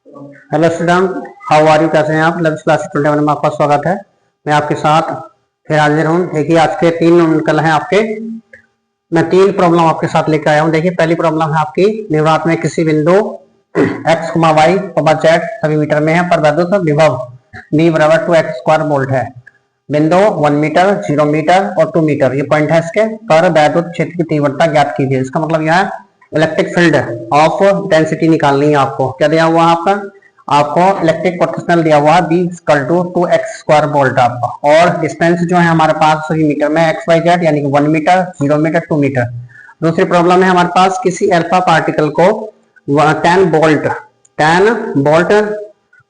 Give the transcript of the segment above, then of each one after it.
Hello student, how are you? कैसे हैं आप? 11th क्लास स्टूडेंट में आपका स्वागत है। मैं आपके साथ फिर हाजिर हूँ। देखिए आज के तीन कल हैं आपके, मैं तीन प्रॉब्लम आपके साथ लेकर आया हूँ। देखिए पहली प्रॉब्लम है आपकी, निवृत्त में किसी बिंदु x, y, z सभी मीटर में है पर वैद्युत विभव v बराबर 2x स्क्वायर वोल्ट है। बिंदु 1 मीटर, 0 मीटर और 2 मीटर ये पॉइंट है इसके, पर वैद्युत क्षेत्र की तीव्रता ज्ञात कीजिए। इसका मतलब यह है इलेक्ट्रिक फील्ड ऑफ डेंसिटी निकालनी है आपको। क्या दिया हुआ है आपको इलेक्ट्रिक पोटेंशियल दिया हुआ है b equal to 2x square volt आपका, और डिस्टेंस जो है हमारे पास सभी मीटर में x y z यानी कि 1 मीटर, 0 मीटर, 2 मीटर। दूसरी प्रॉब्लम है हमारे पास, किसी अल्फा पार्टिकल को 10 वोल्ट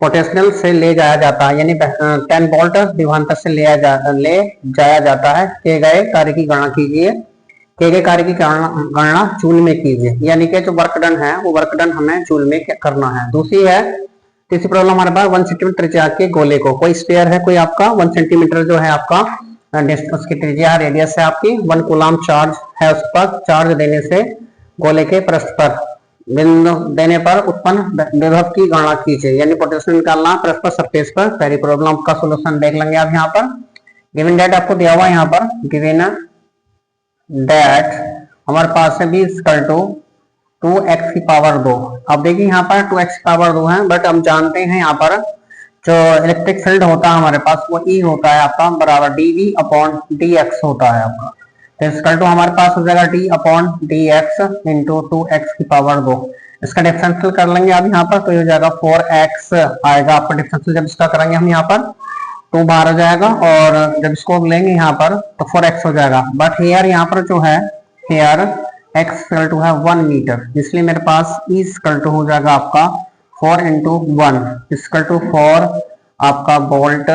पोटेंशियल से ले जाया जाता है, यानी 10 वोल्ट विभवांतर से ले जाया जाता है। किए गए कार्य की गणना कीजिए। किए गए कार्य की गणना जूल में कीजिए, यानी कि जो वर्क डन है वो वर्क डन हमें जूल में करना है। दूसरी है, तीसरी प्रॉब्लम हमारे पास 1 सेंटीमीटर त्रिज्या के गोले को, कोई स्पेयर है कोई आपका 1 सेंटीमीटर जो है आपका उसकी त्रिज्या रेडियस है आपकी, 1 कूलम चार्ज है उस पर, चार्ज देने से गोले के पृष्ठ पर बिंदु देने पर उत्पन्न विभव की गणना कीजिए, यानी पोटेंशियल निकालना पृष्ठ पर सरफेस पर। पहली प्रॉब्लम का सोल्यूशन देख लेंगे आप यहाँ पर। गिवन डेट आपको दिया हुआ है यहाँ पर, गिवन डेट हमारे पास है b इक्वल टू 2x की पावर 2। अब देखिए यहाँ पर 2x की पावर 2 है, बट हम जानते हैं यहाँ पर जो इलेक्ट्रिक फील्ड होता है हमारे पास वो E होता है आपका बराबर dv अपॉन dx होता है आपका। तो इक्वल टू हमारे पास हो जाएगा d upon dx into 2x की पावर 2। इसका डिफरेंशियल कर लेंगे आप यहाँ पर, तो ये हो जाएगा 4x आएगा आपका डिफरेंशियल। जब इसका करेंगे हम यहाँ पर 2 बाहर हो जाएगा, और जब इसको लेंगे यहाँ पर तो 4x हो जाएगा। बट हेयर यहाँ पर जो है हेयर x इक्वल टू है 1 मीटर, इसलिए मेरे पास E इक्वल टू हो जाएगा आपका 4 इंटू 1 इक्वल टू 4 आपका वोल्ट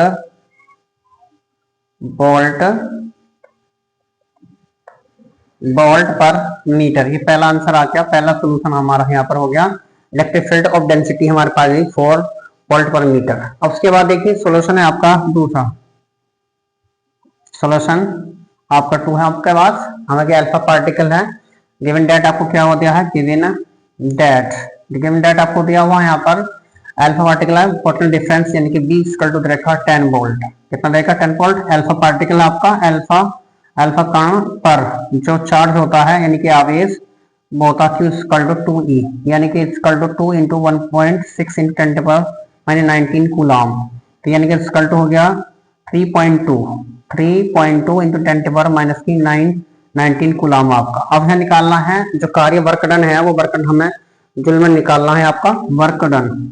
पर मीटर। ये पहला आंसर आ गया, पहला सोल्यूशन हमारा यहाँ पर हो गया। इलेक्ट्रिक फील्ड ऑफ डेंसिटी हमारे पास 4 वोल्ट पर मीटर। अब उसके बाद देखिए सोल्यूशन है आपका दूसरा, सोल्यूशन आपका 2 है आपके पास। हमें क्या अल्फा पार्टिकल है, गिवन डेट आपको क्या हो दिया है, गिवन डेट आपको दिया हुआ है यहाँ पर अल्फा पार्टिकल है, पोटेंशियल डिफरेंस यानी कि b इक्वल टू देखा 10 वोल्ट। कितना देखा 10 वोल्ट। अल्फा पार्टिकल आपका अल्फा कण पर जो चार्ज होता है यानी कि आवेश वो होता है q इक्वल टू 2e, यानी कि equal to 2 into 1.6 into 10 power 19 coulomb. तो यानी कि इक्वल टू हो गया 3.2 इंटू 10 पावर माइनस की 19 कूलम आपका। अब हमें निकालना है जो कार्य वर्क डन है, वो वर्क डन हमें जूल में निकालना है आपका। Work done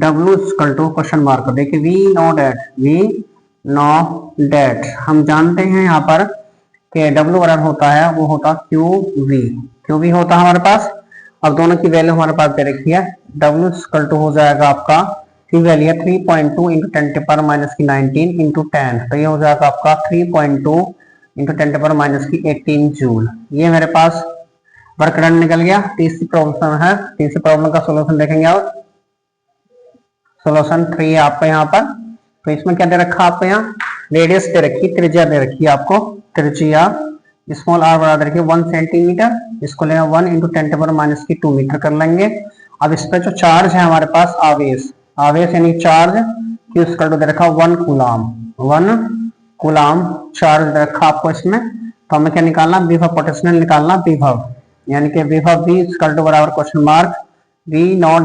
W equal to question mark. देखिए वी नो डेट हम जानते हैं यहाँ पर कि W बराबर होता है वो होता QV होता है हमारे पास। अब दोनों की वैल्यू हमारे पास दे रखी है। W इक्वल टू हो जाएगा आपका, की वैल्यू है 3.2 इंटू 10 पावर माइनस की 19 इंटू 10, तो ये हो जाएगा आपका 3.2 इंटू 10 पावर माइनस की 18 जूल। ये मेरे पास वर्क डन निकल गया। तीसरी प्रॉब्लम है, तीसरी प्रॉब्लम का सोल्यूशन देखेंगे आप। सोल्यूशन 3 है आपका यहाँ पर। तो इसमें क्या दे रखा है आपको, यहाँ रेडियस दे रखी, त्रिज्या दे रखी है आपको। त्रिज्या स्मॉल r बराबर दे रखी 1 सेंटीमीटर, इसको लेना 1 इंटू 10 पावर माइनस की 2 मीटर कर लेंगे। अब इस पर जो चार्ज है हमारे पास आवेश यानी चार्ज q इक्वल टू दे रखा 1 कूलम चार्ज दे रखा आपको इसमें। तो हमें क्या निकालना, विभव पोटेंशियल निकालना, विभव यानी कि विभव v इक्वल टू बराबर question mark v know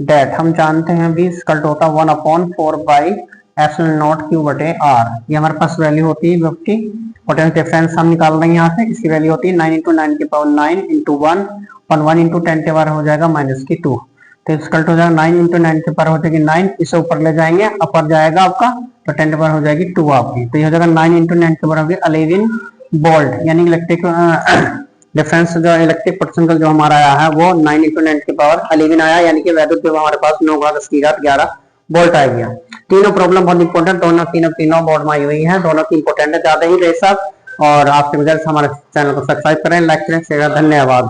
that हम जानते हैं v इक्वल टू होता है 1/4 बाई एप्सिलॉन नॉट q बटे r। ये हमारे पास वैल्यू होती है विभव की। पोटेंशियल डिफरेंस हम निकाल रहे हैं यहाँ से, इसकी वैल्यू होती है 9 इंटू 9 की पावर 9 इंटू 1 इंटू 10 के पावर हो जाएगा माइनस की 2। तो इक्वल टू हो जाएगा 9 इंटू 9 के पावर हो जाएगी 9, इसे ऊपर ले जाएंगे अपर जाएगा आपका, तो 10 के पावर हो जाएगी 2 आपकी। तो ये हो जाएगा 9 इंटू 9 के पावर होगी 11 वोल्ट, यानी इलेक्ट्रिक डिफरेंस जो इलेक्ट्रिक पोटेंशियल जो हमारा आया है वो 9 इंटू 9 के पावर 11 आया, यानी कि वैद्युत जो हमारे पास 9 × 10⁻11 वोल्ट आ गया। तीनों प्रॉब्लम बहुत इंपॉर्टेंट, तीनों बोर्ड में आई हुई है, दोनों की इंपॉर्टेंट है ज्यादा ही बेशक। और आपके रिजल्ट हमारे चैनल को सब्सक्राइब करें, लाइक करें, शेयर। धन्यवाद।